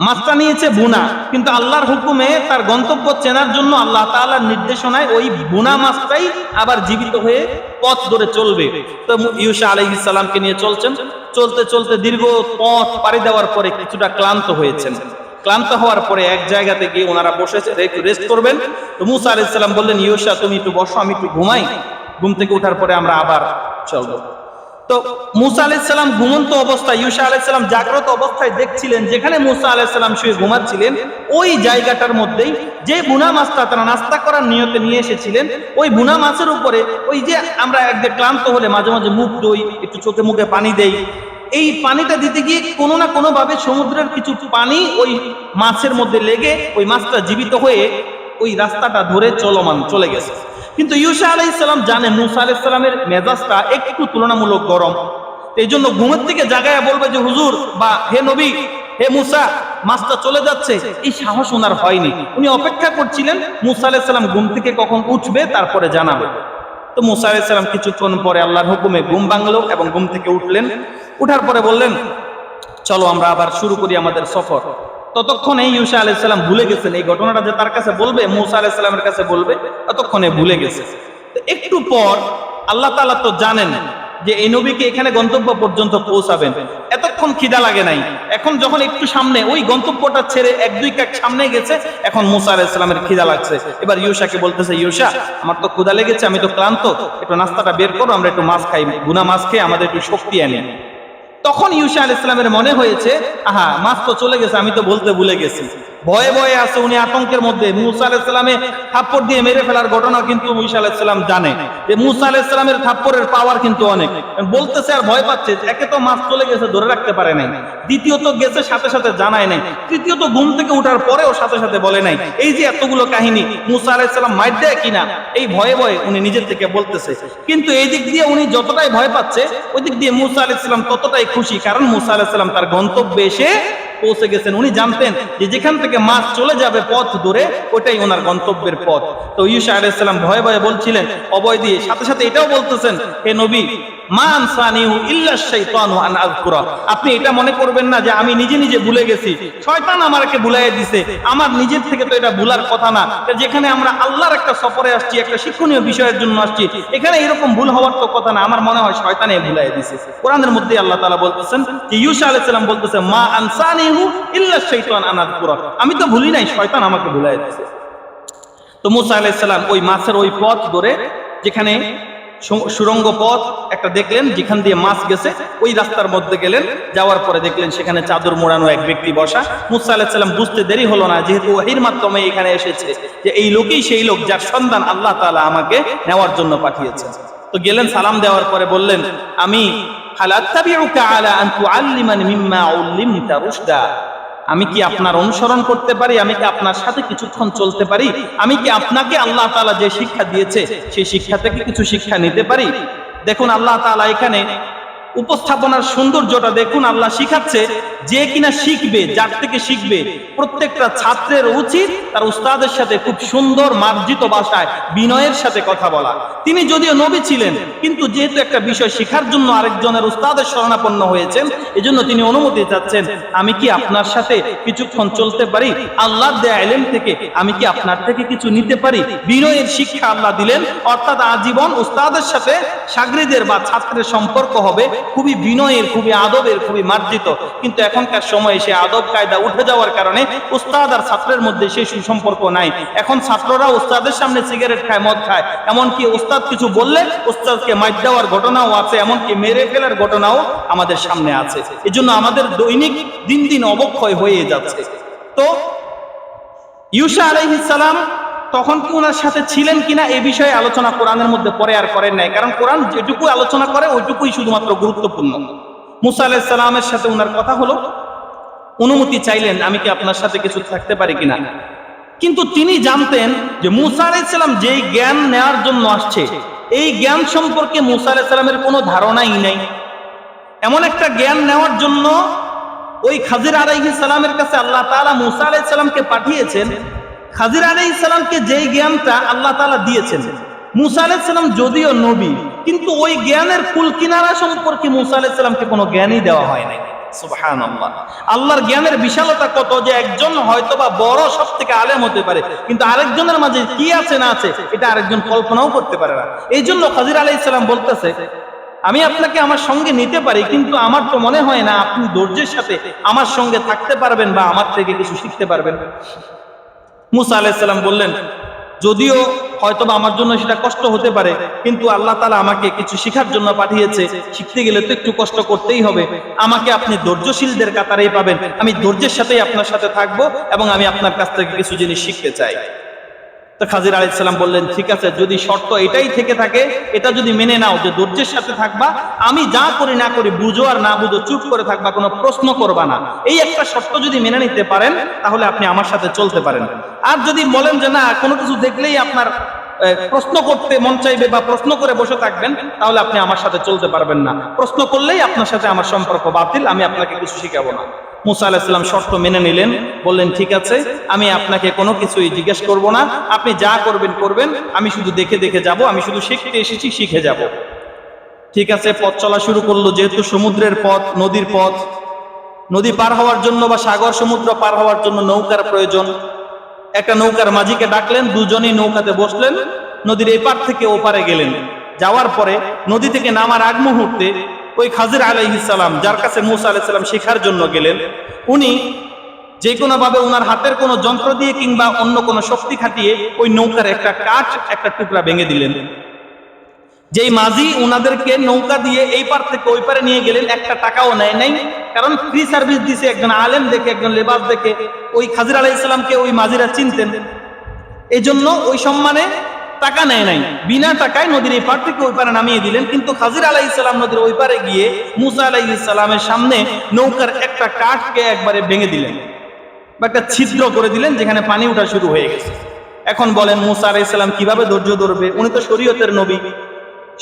মাছটা নিয়েছে বুনা, কিন্তু আল্লাহর হুকুমে তার গন্তব্য চেনার জন্য আল্লাহ তাআলার নির্দেশনায় ওই বুনা মাছটাই আবার জীবিত হয়ে পথ ধরে চলবে। তো ইউশা আলাইহিস সালামকে নিয়ে চলছেন, চলতে চলতে দীর্ঘ পথ পাড়ি দেওয়ার পরে কিছুটা ক্লান্ত হয়েছেন। ক্লান্ত হওয়ার পরে এক জায়গাতে গিয়ে ওনারা বসেছে, একটু রেস্ট করবেন। তো মুসা আলাইহিস সালাম বললেন ইউশা তুমি একটু বসো, আমি একটু ঘুমাই, ঘুম থেকে ওঠার পরে আমরা আবার চলবো। তো মুসা আলাইহিস সালাম ঘুমন্ত অবস্থায়, ইউশা আলাইহিস সালাম জাগ্রত অবস্থায় দেখছিলেন যেখানে মুসা আলাইহিস সালাম শুয়ে ঘুমাচ্ছিলেন ওই জায়গাটার মধ্যেই যে বুনা মাছটা তারা নাস্তা করার নিয়তে নিয়ে এসেছিলেন, ওই বুনা মাছের উপরে ওই যে আমরা একদিন ক্লান্ত হলে মাঝে মাঝে মুখ ধুই, একটু চোখে মুখে পানি দেই, এই পানিটা দিতে গিয়ে কোনো না কোনো ভাবে সমুদ্রের কিছু পানি ওই মাছের মধ্যে লেগে ওই মাছটা জীবিত হয়ে ওই রাস্তাটা ধরে চলে গেছে। কিন্তু ইউশা আলাইহিস সালাম জানে মুসা আলাইহিস সালামের মেজাজটা একটু তুলনামূলক গরম, এই জন্য ঘুমের থেকে জাগায় বলবে যে হুজুর বা হে নবী, হে মুসা, মাছটা চলে যাচ্ছে, এই সাহস ওনার হয়নি। উনি অপেক্ষা করছিলেন মুসা আলাইহিস সালাম ঘুম থেকে কখন উঠবে তারপরে জানাবে। তো মুসা আলাইহিস সালাম কিছুক্ষণ পরে আল্লাহর হুকুমে ঘুম ভাঙলো এবং ঘুম থেকে উঠলেন। উঠার পরে বললেন চলো আমরা আবার শুরু করি আমাদের সফর। ততক্ষণে ইউশা আলাইহিস সালাম ভুলে গেছেন এই ঘটনাটা যে তার কাছে বলবে, মুসা আলাইহিস সালামের কাছে বলবে, ততক্ষণে ভুলে গেছে। তো একটু পর আল্লাহ তাআলা তো জানেন যে এই নবীকে এখানে গন্তব্য পর্যন্ত পৌঁছাবেন, এতক্ষণ খিদা লাগে নাই। এখন যখন একটু সামনে ওই গন্তব্যটা ছেড়ে এক দুই কাক সামনে গেছে, এখন মুসা আলাইহিস সালামের খিদা লাগছে। এবার ইউশাকে বলতেছে ইউশা আমার তো ক্ষুধা লেগেছে, আমি তো ক্লান্ত, একটু নাস্তাটা বের করো, আমরা একটু মাছ খাই, গুনা মাছ খেয়ে আমাদের একটু শক্তি আনি। তখন ইউশা আলাইহিস সালামের মনে হয়েছে আহা মাছ তো চলে গেছে, আমি তো বলতে ভুলে গেছি। ভয়ে ভয়ে আছে, উনি আতঙ্কের মধ্যে। মুসা আলাইহিস সালামে থাপ্পড় দিয়ে মেরে ফেলার ঘটনা কিন্তু মুসা আলাইহিস সালাম জানে যে মুসা আলাইহিস সালামের থাপ্পড়ের পাওয়ার কিন্তু অনেক। বলতেছে আর ভয় পাচ্ছে, একে তো মাছ চলে গেছে ধরে রাখতে পারে নাই, দ্বিতীয়ত গেছে সাথে সাথে জানায় নাই, তৃতীয়ত ঘুম থেকে ওঠার পরেও সাথে সাথে বলে নাই। এই যে এতগুলো কাহিনী, মুসা আলাইহিস সালাম মার দেয় কিনা এই ভয়ে ভয়ে উনি নিজের থেকে বলতেছে। কিন্তু এই দিক দিয়ে উনি যতটাই ভয় পাচ্ছে, ওই দিক দিয়ে মুসা আলাইহিস সালাম ততটাই খুশি, কারণ মুসা আলাইহিস সালাম তার গন্তব্যে এসে পৌঁছে গেছেন। উনি জানতেন যে যেখান থেকে মাছ চলে যাবে পথ ধরে, ওটাই ওনার গন্তব্যের পথ। তো ইউসা আলাইহিস সালাম ভয়ে ভয়ে বলছিলেন, অভয় দিয়ে, সাথে সাথে এটাও বলতেছেন, হে নবী, মা আনসানিহু ইল্লা শাইতানু আন আযকুরা, আপনি এটা মনে করবেন না যে আমি নিজে নিজে ভুলে গেছি, শয়তান আমাকে ভুলাইয়া দিছে, আমার নিজের থেকে তো এটা ভুলার কথা না। যেখানে আমরা আল্লাহর একটা সফরে আসছি, একটা শিক্ষণীয় বিষয়ের জন্য আসছি, এখানে এরকম ভুল হওয়ার তো কথা না, আমার মনে হয় শয়তানে ভুলাইয়া দিছে। কোরআনের মধ্যে আল্লাহ তাআলা বলতেছেন যে ইউসা আলাইহিস সালাম বলতেছে, মা আনসানিহু ইল্লা শাইতান আন আযকুরা, আমি তো ভুলি নাই, শয়তান আমাকে ভুলাইয়া দিছে। তো মুসা আলাইহিস সালাম ওই মাছের ওই পথ ধরে, যেখানে সুরঙ্গ পথ একটা দেখলেন যেখান দিয়ে মাছ গেছে, ওই রাস্তার মধ্যে গেলেন। যাওয়ার পরে দেখলেন সেখানে চাদর মোড়ানো এক ব্যক্তি বসা। মুসা আলাইহিস সালাম বুঝতে দেরি হলো না, যেহেতু ওহীর মাধ্যমে এখানে এসেছে, যে এই লোকই সেই লোক যার সন্ধান আল্লাহ তাআলা আমাকে নেওয়ার জন্য পাঠিয়েছেন। তো গেলেন, সালাম দেওয়ার পরে বললেন, আমি হাল আত্তাবিউকা আলা আন তুআল্লিমানি মিম্মা উল্লিমতা রুশদা, আমি কি আপনার অনুসরণ করতে পারি, আমি কি আপনার সাথে কিছুক্ষণ চলতে পারি, আমি কি আপনাকে আল্লাহ তাআলা যে শিক্ষা দিয়েছে সেই শিক্ষা থেকে কিছু শিক্ষা নিতে পারি। দেখুন আল্লাহ তাআলা এখানে উপস্থাপনার সৌন্দর্যটা দেখুন। আল্লাহ শিখাচ্ছে, যে কিনা শিখবে, যার থেকে শিখবে, প্রত্যেকটা ছাত্রের উচিত তার উস্তাদের সাথে খুব সুন্দর মার্জিত ভাষায় বিনয়ের সাথে কথা বলা। তিনি যদিও নবী ছিলেন, কিন্তু যেহেতু একটা বিষয় শেখার জন্য আরেকজনের উস্তাদের শরণাপন্ন হয়েছেন, এজন্য তিনি অনুমতি চাচ্ছেন, আমি কি আপনার সাথে কিছুক্ষণ চলতে পারি, আল্লাহর দেয়া ইলম থেকে আমি কি আপনার থেকে কিছু নিতে পারি। বিনয়ের শিক্ষা আল্লাহ দিলেন, অর্থাৎ আজীবন উস্তাদের সাথে শাগরিদের বা ছাত্রের সম্পর্ক হবে খুবই বিনয়ের, খুবই আদবের, খুবই মার্জিত। কিন্তু এখনকার সময়ে সে আদব কায়দা উঠে যাওয়ার কারণে উস্তাদ আর ছাত্রের মধ্যে সেই সুসম্পর্ক নাই। এখন ছাত্ররা উস্তাদের সামনে সিগারেট খায়, মদ খায়, এমনকি উস্তাদ কিছু বললে উস্তাদকে মার দেওয়ার ঘটনাও আছে, এমনকি মেরে ফেলার ঘটনাও আমাদের সামনে আছে। এজন্য আমাদের দৈনিক দিন দিন অবক্ষয় হয়ে যাচ্ছে। তো ইউসা আলাইহিস সালাম তখন কি ওনার সাথে ছিলেন কিনা এই বিষয়ে আলোচনা কোরআনের মধ্যে পরে আর করেন নাই, কারণ কোরআন যেটুকু আলোচনা করে ওইটুকুই শুধুমাত্র গুরুত্বপূর্ণ। মুসা আলাইহিস সালামের সাথে ওনার কথা হলো, অনুমতি চাইলেন, আমি কি আপনার সাথে কিছু থাকতে পারি কিনা। কিন্তু তিনি জানতেন যে মুসা আলাইহিস সালাম যেই জ্ঞান নেওয়ার জন্য আসছে, এই জ্ঞান সম্পর্কে মুসা আলাইহিস সালামের কোনো ধারণাই নাই। এমন একটা জ্ঞান নেওয়ার জন্য ওই খাজির আলাইহিস সালামের কাছে আল্লাহ তাআলা মুসা আলাইহিস সালামকে পাঠিয়েছেন। খাজির আলাইহিস সালামকে যেই জ্ঞানটা আল্লাহ তাআলা দিয়েছেন, মুসা আলাইহিস সালাম যদিও নবী, কিন্তু ওই জ্ঞানের কুল কিনারা সম্পর্কে মুসা আলাইহিস সালামকে কোনো জ্ঞানই দেওয়া হয় নাই। সুবহানাল্লাহ, আল্লাহর জ্ঞানের বিশালতা কত, যে একজন হয়তোবা বড় সব থেকে আলেম হতে পারে, কিন্তু আরেকজনের মাঝে কি আছে না আছে এটা আরেকজন কল্পনাও করতে পারে না। এই জন্য খাজির আলাইহিস সালাম বলতেছে, আমি আপনাকে আমার সঙ্গে নিতে পারি, কিন্তু আমার তো মনে হয় না আপনি ধৈর্যের সাথে আমার সঙ্গে থাকতে পারবেন বা আমার থেকে কিছু শিখতে পারবেন। মুসা আলাইহিস সালাম বললেন, যদিও হয়তোবা আমার জন্য সেটা কষ্ট হতে পারে, কিন্তু আল্লাহ তাআলা আমাকে কিছু শেখার জন্য পাঠিয়েছে, শিখতে গেলে তো একটু কষ্ট করতেই হবে, আমাকে আপনি ধৈর্যশীলদের কাতারেই পাবেন, আমি ধৈর্যের সাথেই আপনার সাথে থাকবো এবং আমি আপনার কাছ থেকে কিছু জিনিস শিখতে চাই। তো খাজির আলাইহিস সালাম বললেন, ঠিক আছে, যদি শর্ত এটাই থেকে থাকে, এটা যদি মেনে নাও যে ধৈর্যের সাথে থাকবা, আমি যা করি না করি, বুঝো আর না বুঝো চুপ করে থাকবা, কোনো প্রশ্ন করবা না, এই একটা শর্ত যদি মেনে নিতে পারেন, তাহলে আপনি আমার সাথে চলতে পারেন। আর যদি বলেন যে না, কোনো কিছু দেখলেই আপনার প্রশ্ন করতে মন চাইবে বা প্রশ্ন করে বসে থাকবেন, তাহলে আপনি আমার সাথে চলতে পারবেন না, প্রশ্ন করলেই আপনার সাথে আমার সম্পর্ক বাতিল, আমি আপনাকে কিছু শিখাবো না। মুসা আলাইহিস সালাম শর্ত মেনে নিলেন, বললেন, ঠিক আছে, আমি আপনাকে কোনো কিছুই জিজ্ঞেস করব না, আপনি যা করবেন করবেন, আমি শুধু দেখে দেখে যাব, আমি শুধু শিখতে এসেছি, শিখে যাব। ঠিক আছে, পথ চলা শুরু করলো। যেহেতু সমুদ্রের পথ, নদীর পথ, নদী পার হওয়ার জন্য বা সাগর সমুদ্র পার হওয়ার জন্য নৌকার প্রয়োজন। একটা নৌকার মাঝিকে ডাকলেন, দুজনেই নৌকাতে বসলেন, নদীর এপার থেকে ওপারে গেলেন। যাওয়ার পরে নদী থেকে নামার আগ মুহূর্তে ওই খাজির আলাইহিস সালাম, যার কাছে মুসা আলাইহিস সালাম শেখার জন্য গেলেন, উনি যে কোনো ভাবে ওনার হাতের কোনো যন্ত্র দিয়ে কিংবা অন্য কোনো শক্তি খাটিয়ে ওই নৌকার একটা কাঠ, একটা টুকরা ভেঙে দিলেন। যেই মাঝি উনাদেরকে নৌকা দিয়ে এই পার থেকে ওই পারে নিয়ে গেলেন, একটা টাকাও নেয় নাই, কারণ ফ্রি সার্ভিস দিছে একজন আলেম দেখে, একজন লেবাস দেখে ওই খাজির আলাইহিস সালামকে ওই মাঝিরা চিনতেন, এই জন্য ওই সম্মানে টাকা নেয় নাই, বিনা টাকায় নদীর এই পার থেকে ওই পারে নামিয়ে দিলেন। কিন্তু খাজির আলাইহিস সালাম নদীর ওই পারে গিয়ে মুসা আলাইহিস সালামের সামনে নৌকার একটা কাঠকে একবারে ভেঙে দিলেন বা একটা ছিদ্র করে দিলেন, যেখানে পানি ওঠা শুরু হয়ে গেছে। এখন বলেন মুসা আলাইহিস সালাম কিভাবে ধৈর্য ধরবে? উনি তো শরীয়তের নবী,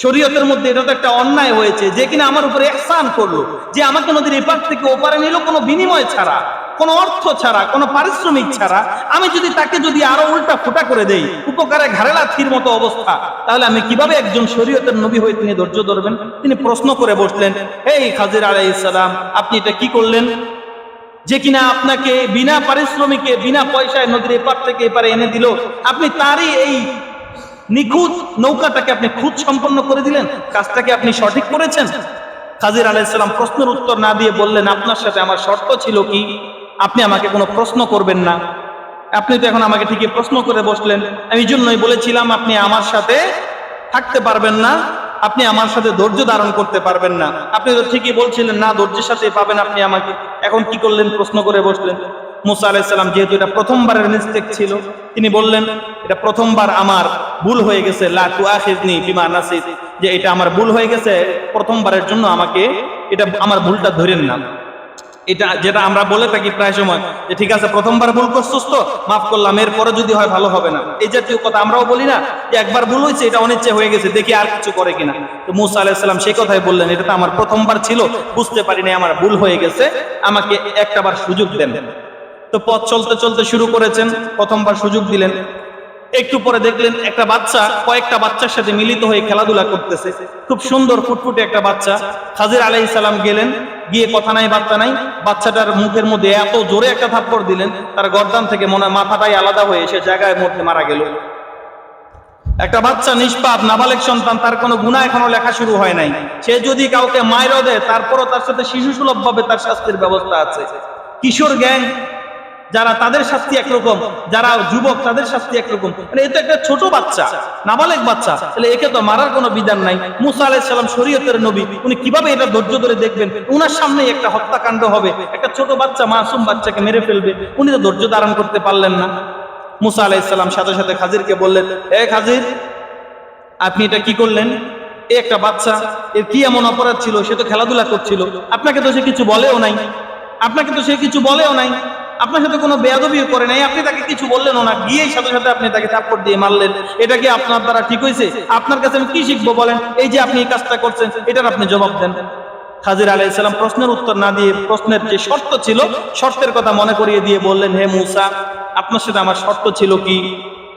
শরীয়তের মধ্যে এটা তো একটা অন্যায় হয়েছে, যে কিনা আমার উপরে ইহসান করলো, যে আমাকে নদীর এপার থেকে ওপারে নিল কোনো বিনিময় ছাড়া, কোনো অর্থ ছাড়া, কোনো পারিশ্রমিক ছাড়া। আমি যদি তাকে যদি আরো উল্টা ফোটা করে দেই, উপকারে ঘাড়ে লাথির মতো অবস্থা, তাহলে আমি কিভাবে একজন শরীয়তের নবী হয়ে তিনি ধৈর্য ধরবেন? তিনি প্রশ্ন করে বসলেন, এই খাজির আলাইহিস সালাম, আপনি এটা কি করলেন? যে কিনা আপনাকে বিনা পারিশ্রমিকে, বিনা পয়সায় নদীর এপার থেকে এপারে এনে দিল, আপনি তারই এই নিখুঁত নৌকাটাকে আপনি খুঁত সম্পন্ন করে দিলেন, কাজটাকে আপনি সঠিক করেছেন? খাজির আলাইহিস সালাম প্রশ্নের উত্তর না দিয়ে বললেন, আপনার সাথে আমার শর্ত ছিল কি, আপনি আমাকে কোনো প্রশ্ন করবেন না। আপনি তো এখন আমাকে ঠিকই প্রশ্ন করে বসলেন, আমি এই জন্যই বলেছিলাম আপনি আমার সাথে থাকতে পারবেন না, আপনি আমার সাথে ধৈর্য ধারণ করতে পারবেন না। আপনি তো ঠিকই বলছিলেন না, ধৈর্যের সাথে পাবেন আপনি আমাকে, এখন কি করলেন? প্রশ্ন করে বসলেন। মুসা আলাইহিস সালাম যেহেতু এটা প্রথমবারের মিস্টেক ছিল, তিনি বললেন, এটা প্রথমবার আমার ভুল হয়ে গেছে, লা তুআখিযনি বিমা নাসিত, যে এটা আমার ভুল হয়ে গেছে, প্রথমবারের জন্য আমাকে এটা আমার ভুলটা ধরেন না। এটা যেটা আমরা বলে থাকি প্রায় সময়, যে ঠিক আছে প্রথমবার ভুল করছিস তো মাফ করলাম, এরপরে যদি হয় ভালো হবে না, এই জাতীয় কথা আমরাও বলি না, যে একবার ভুল হয়েছে, এটা অনিচ্ছে হয়ে গেছে, দেখি আর কিছু করে কিনা। তো মুসা আলাইহিস সালাম সেই কথাই বললেন, এটা তো আমার প্রথমবার ছিল, বুঝতে পারিনি, আমার ভুল হয়ে গেছে, আমাকে একটাবার সুযোগ দেন। তো পথ চলতে চলতে শুরু করেছেন, প্রথমবার সুযোগ দিলেন, একটু পরে দেখলেন একটা বাচ্চা কয়েকটা বাচ্চার সাথে মিলিত হয়ে খেলাধুলা করতেছে, খুব সুন্দর ফুটফুটে একটা বাচ্চা। খাজির আলাইহিস সালাম গেলেন, গিয়ে কথা নাই বার্তা নাই, বাচ্চাটার মুখের মধ্যে এত জোরে একটা থাপ্পড় দিলেন, তার গর্দান থেকে মনে হয় মাথাটাই আলাদা হয়ে সে জায়গায় মধ্যে মারা গেল। একটা বাচ্চা নিষ্পাপ নাবালেগ সন্তান, তার কোনো গুনাহ এখনো লেখা শুরু হয় নাই, সে যদি কাউকে মাইরও দেয় তারপরও তার সাথে শিশু সুলভ ভাবে তার শাস্তির ব্যবস্থা আছে। কিশোর গ্যাং যারা, তাদের শাস্তি একরকম, যারা যুবক তাদের শাস্তি একরকম, মানে এটা একটা ছোট বাচ্চা, নাবালেগ বাচ্চা, তাহলে একে তো মারার কোনো বিধান নাই। মুসা আলাইহিস সালাম শরীয়তের নবী, উনি কিভাবে এটা ধৈর্য ধরে দেখবেন? উনার সামনেই একটা হত্যাকাণ্ড হবে, একটা ছোট বাচ্চা মাসুম বাচ্চাকে মেরে ফেলবে, উনি তো ধৈর্য ধারণ করতে পারলেন না। মুসা আলাইহিস সালাম সাথে সাথে খাজিরকে বললেন, এ খাজির, আপনি এটা কি করলেন? এ একটা বাচ্চা, এর কি এমন অপরাধ ছিল? সে তো খেলাধুলা করছিল, আপনাকে তো সে কিছু বলেও নাই, আপনাকে তো সে কিছু বলেও নাই, আপনার সাথে কোনো বেয়াদবিও করে নাই, আপনি তাকে কিছু বললেনও না, গিয়েই সাথে সাথে আপনি তাকে থাপ্পড় দিয়ে মারলেন। এটা কি আপনার দ্বারা ঠিক হয়েছে? আপনার কাছে আমি কি শিখবো বলেন? এই যে আপনি এই কাজটা করছেন, এটার আপনি জবাব দেন। খাজির আলাইহিস সালাম প্রশ্নের উত্তর না দিয়ে প্রশ্নের যে শর্ত ছিল, শর্তের কথা মনে করিয়ে দিয়ে বললেন, হে মুসা, আপনার সাথে আমার শর্ত ছিল কি,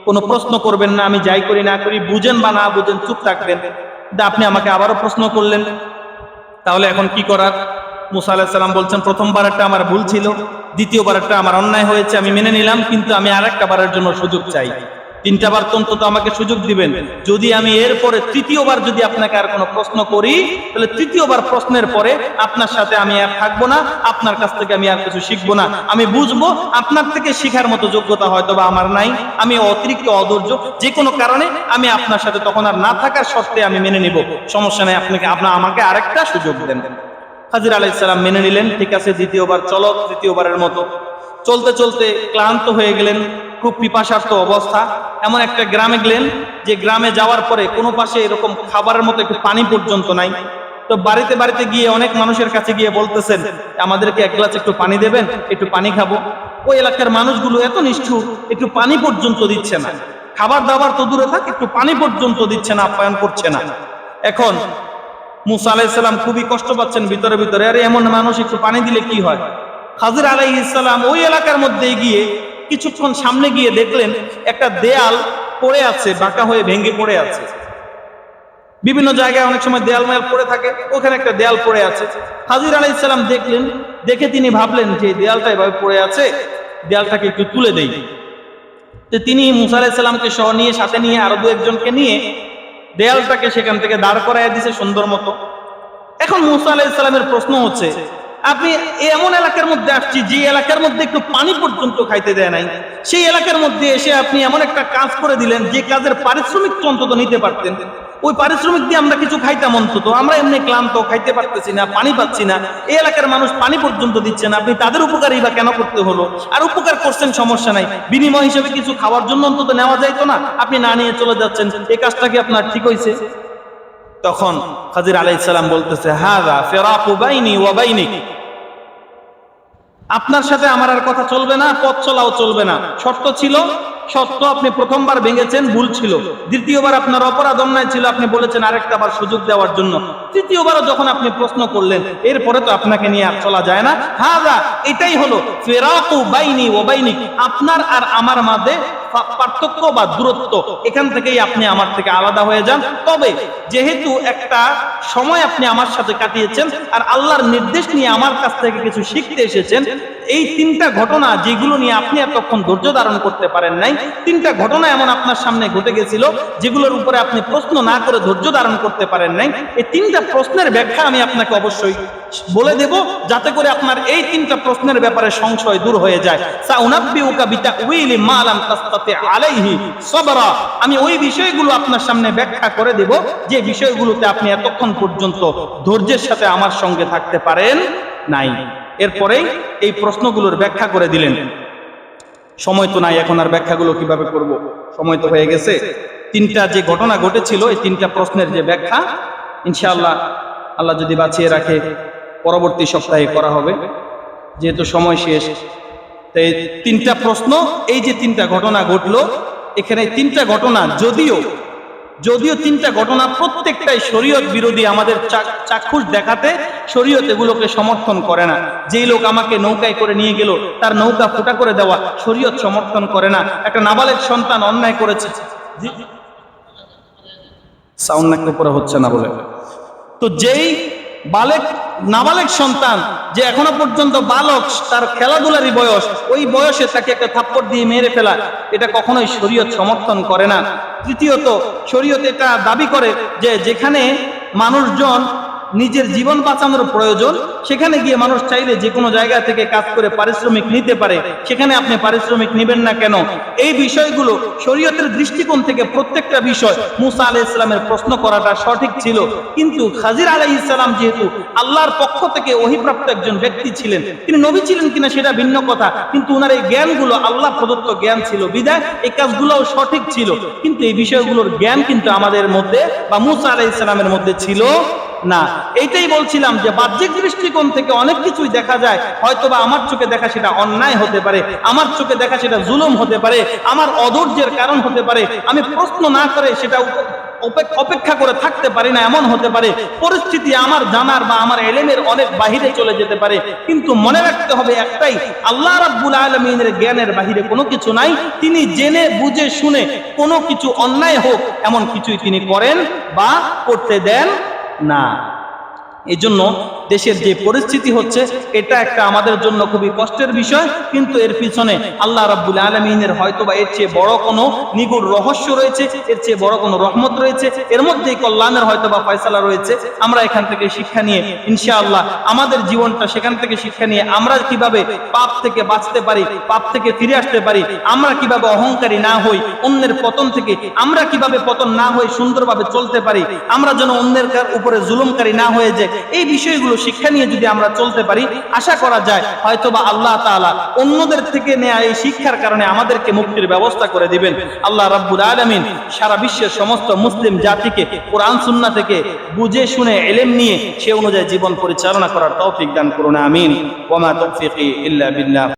কোনো প্রশ্ন করবেন না, আমি যাই করি না করি, বুঝেন বা না বুঝেন চুপ থাকবেন। আপনি আমাকে আবারও প্রশ্ন করলেন, তাহলে এখন কি করার? মুসা আলাইহিস সালাম বলছেন, প্রথমবারটা আমার ভুল ছিল, দ্বিতীয়বারটা আমার অন্যায় হয়েছে, আমি মেনে নিলাম, কিন্তু আমি আরেকটা বারের জন্য সুযোগ চাই। 3টা বার অন্তত আমাকে সুযোগ দিবেন। যদি আমি এরপরে তৃতীয়বার যদি আপনাকে আর কোনো প্রশ্ন করি, তাহলে তৃতীয়বার প্রশ্নের পরে আপনার সাথে আমি আর থাকবো না, আপনার কাছ থেকে আমি আর কিছু শিখবো না। আমি বুঝবো আপনার থেকে শেখার মতো যোগ্যতা হয়তো বা আমার নাই, আমি অতিরিক্ত অধৈর্য, যে কোনো কারণে আমি আপনার সাথে তখন আর না থাকার শর্তে আমি মেনে নিব, সমস্যা নেই, আপনার আমাকে আরেকটা সুযোগ দেন। খাজির আলাইহিস সালাম মেনে নিলেন, ঠিক আছে দ্বিতীয়বার চলো, তৃতীয়বারের মতো। চলতে চলতে ক্লান্ত হয়ে গেলেন, খুব পিপাসার্ত অবস্থা, এমন একটা গ্রামে গেলেন যে গ্রামে যাওয়ার পরে কোনো পাশে এরকম খাবারের মতো একটু পানি পর্যন্ত নাই। তো বাড়িতে বাড়িতে গিয়ে অনেক মানুষের কাছে গিয়ে বলতেছেন, আমাদেরকে এক গ্লাস একটু পানি দেবেন, একটু পানি খাবো। ওই এলাকার মানুষগুলো এত নিষ্ঠুর, একটু পানি পর্যন্ত দিচ্ছে না, খাবার দাবার তো দূরে থাক, একটু পানি পর্যন্ত দিচ্ছে না, আপ্যায়ন করছে না। এখন মুসা আলাইহিস সালাম খুবই কষ্ট পাচ্ছেন ভিতরে ভিতরে, আরে এমন মানুষ একটু পানি দিলে কি হয়? খাজির আলাইহিস সালাম ওই এলাকার মধ্যে গিয়ে কিছুক্ষণ সামনে গিয়ে দেখলেন একটা দেয়াল পড়ে আছে, বাঁকা হয়ে ভেঙে পড়ে আছে। বিভিন্ন জায়গায় অনেক সময় দেয়াল মেয়াল পড়ে থাকে, ওখানে একটা দেয়াল পড়ে আছে। খাজির আলাইহিস সালাম দেখলেন, দেখে তিনি ভাবলেন যে দেয়ালটা এভাবে পড়ে আছে, দেয়ালটাকে একটু তুলে দেই। তো তিনি মুসা আলাইহিস সালামকে সহ নিয়ে, সাথে নিয়ে আরো 2-1 জনকে নিয়ে দেয়ালটাকে সেখান থেকে দাঁড় করাইয়া দিছে সুন্দর মতো। এখন মুসা আলাইহিস সালামের প্রশ্ন হচ্ছে, আপনি এমন এলাকার মধ্যে আসছি যে এলাকার মধ্যে একটু পানি পর্যন্ত খাইতে দেয় নাই, সেই এলাকার মধ্যে এসে আপনি এমন একটা কাজ করে দিলেন যে কাজের পারিশ্রমিক অন্তত নিতে পারতেন। ওই পারিশ্রমিক দিয়ে আমরা কিছু খাইতাম, অন্তত আমরা এমনি ক্লান্ত, খাইতে পারতেছি না, পানি পাচ্ছি না, এই এলাকার মানুষ পানি পর্যন্ত দিচ্ছে না, আপনি তাদের উপকারই বা কেন করতে হলো? আর উপকার করছেন সমস্যা নাই, বিনিময় হিসেবে কিছু খাওয়ার জন্য অন্তত নেওয়া যাইতো না, আপনি না নিয়ে চলে যাচ্ছেন, এই কাজটা কি আপনার ঠিক হয়েছে? তখন খাজির আলাইহিস সালাম বলতেছে, হাযা ফিরাকু বাইনি ওয়া বাইনিক, আপনার সাথে আমার আর কথা চলবে না, পথ চলাও চলবে না। শর্ত ছিল, শর্ত আপনি প্রথমবার ভেঙেছেন, ভুল ছিল। দ্বিতীয়বার আপনার অপরাধ অন্যায় ছিল, আপনি বলেছেন আরেকটা বার সুযোগ দেওয়ার জন্য। তৃতীয়বারও যখন আপনি প্রশ্ন করলেন, এরপরে তো আপনাকে নিয়ে আর চলা যায় না। হাযা, এটাই হলো ফিরাকু বাইনি ওয়া বাইনিক, আপনার আর আমার মাঝে পার্থক্য বা দূরত্ব, এখান থেকেই আপনি আমার থেকে আলাদা হয়ে যান। তবে যেহেতু একটা সময় আপনি আমার সাথে কাটিয়েছেন আর আল্লাহর নির্দেশ নিয়ে আমার কাছ থেকে কিছু শিখতে এসেছেন, এই তিনটা ঘটনা যেগুলো নিয়ে আপনি এতক্ষণ ধৈর্য ধারণ করতে পারেন নাই, তিনটা ঘটনা এমন আপনার সামনে ঘটে গেছিল যেগুলোর উপরে আপনি প্রশ্ন না করে ধৈর্য ধারণ করতে পারেন নাই, এই তিনটা প্রশ্নের ব্যাখ্যা আমি আপনাকে অবশ্যই বলে দেব, যাতে করে আপনার এই তিনটা প্রশ্নের ব্যাপারে সংশয় দূর হয়ে যায়। সাউনাব্বিউকা বিতাউইলি মা লাম তাসতাতি আলাইহি সাবরা, আমি ওই বিষয়গুলো আপনার সামনে ব্যাখ্যা করে দেব যে বিষয়গুলোতে আপনি এতক্ষণ পর্যন্ত ধৈর্যের সাথে আমার সঙ্গে থাকতে পারেন নাই। এরপরেই এই প্রশ্নগুলোর ব্যাখ্যা করে দিলেন। সময় তো নাই, এখন আর ব্যাখ্যাগুলো কিভাবে করব, সময় তো হয়ে গেছে। তিনটা যে ঘটনা ঘটেছিল, এই তিনটা প্রশ্নের যে ব্যাখ্যা ইনশাআল্লাহ আল্লাহ যদি বাঁচিয়ে রাখে পরবর্তী সপ্তাহে করা হবে, যেহেতু সময় শেষ। তো এই তিনটা প্রশ্ন, এই যে তিনটা ঘটনা ঘটলো, এখানে তিনটা ঘটনা যদিও তিনটা ঘটনা প্রত্যেকটাই শরীয়ত বিরোধী, আমাদের চাক্ষুষ দেখাতে শরীয়ত এগুলোকে সমর্থন করে না। যেই লোক আমাকে নৌকায় করে নিয়ে গেল, তার নৌকা ফুটা করে দেওয়া শরীয়ত সমর্থন করে না। একটা নাবালেগ সন্তান অন্যায় করেছে, সাউন্ড নাকি উপরে হচ্ছে না বলে, তো যেই নাবালেগ সন্তান যে এখনো পর্যন্ত বালক, তার খেলাধুলারই বয়স, ওই বয়সে তাকে একটা থাপ্পড় দিয়ে মেরে ফেলা, এটা কখনোই শরীয়ত সমর্থন করে না। তৃতীয়ত, শরীয়ত এটা দাবি করে যে যেখানে মানুষজন নিজের জীবন বাঁচানোর প্রয়োজন, সেখানে গিয়ে মানুষ চাইলে যে কোনো জায়গা থেকে কাজ করে পারিশ্রমিক নিতে পারে, সেখানে আপনি পারিশ্রমিক নেবেন না কেন? এই বিষয়গুলো শরীয়তের দৃষ্টিকোণ থেকে প্রত্যেকটা বিষয় মুসা আলাইহিস সালামের প্রশ্ন করাটা সঠিক ছিল। কিন্তু খাজির আলাইহিস সালাম যেহেতু আল্লাহর পক্ষ থেকে ওহীপ্রাপ্ত একজন ব্যক্তি ছিলেন, তিনি নবী ছিলেন কিনা সেটা ভিন্ন কথা, কিন্তু ওনার এই জ্ঞানগুলো আল্লাহ প্রদত্ত জ্ঞান ছিল বিধায় এই কাজগুলোও সঠিক ছিল। কিন্তু এই বিষয়গুলোর জ্ঞান কিন্তু আমাদের মধ্যে বা মুসা আলাইহিস সালামের মধ্যে ছিল না। এইটাই বলছিলাম যে বাহ্যিক দৃষ্টিকোণ থেকে অনেক কিছুই দেখা যায়, হয়তোবা আমার চোখে দেখা সেটা অন্যায় হতে পারে, আমার চোখে দেখা সেটা জুলুম হতে পারে, আমার অধৈর্যের কারণ হতে পারে, আমি প্রশ্ন না করে সেটা অপেক্ষা করে থাকতে পারি না, এমন হতে পারে, পরিস্থিতি আমার জানার বা আমার এলেমের অনেক বাহিরে চলে যেতে পারে। কিন্তু মনে রাখতে হবে একটাই, আল্লাহ রাব্বুল আলামিনের জ্ঞানের বাহিরে কোনো কিছু নাই। তিনি জেনে বুঝে শুনে কোনো কিছু অন্যায় হোক এমন কিছুই তিনি করেন বা করতে দেন না। এই জন্য দেশের যে পরিস্থিতি হচ্ছে, এটা একটা আমাদের জন্য খুবই কষ্টের বিষয়, কিন্তু এর পিছনে আল্লাহ রাব্বুল আলামিনের হয়তোবা এর চেয়ে বড় কোনো নিগুড় রহস্য রয়েছে, এর চেয়ে বড় কোনো রহমত রয়েছে, এর মধ্যেই কল্যাণের হয়তোবা ফয়সালা রয়েছে। আমরা এখান থেকে শিক্ষা নিয়ে ইনশাআল্লাহ আমাদের জীবনটা সেখান থেকে শিক্ষা নিয়ে আমরা কিভাবে পাপ থেকে বাঁচতে পারি, পাপ থেকে ফিরে আসতে পারি, আমরা কিভাবে অহংকারী না হই, অন্যের পতন থেকে আমরা কিভাবে পতন না হই সুন্দরভাবে চলতে পারি, আমরা যেন অন্যের উপরে জুলুমকারী না হয়ে যায়, এই বিষয়গুলো শিক্ষা নিয়ে যদি আমরা চলতে পারি, আশা করা যায় হয়তোবা আল্লাহ তাআলা অন্যদের থেকে নেয়া এই শিক্ষার কারণে আমাদেরকে মুক্তির ব্যবস্থা করে দিবেন। আল্লাহ রাব্বুল আলামিন সারা বিশ্বের সমস্ত মুসলিম জাতিকে কোরআন সুন্নাহ থেকে বুঝে শুনে ইলম নিয়ে সে অনুযায়ী জীবন পরিচালনা করার তৌফিক দান করুন, আমিন। ওয়া মা তাওফীকি ইল্লা বিল্লাহ।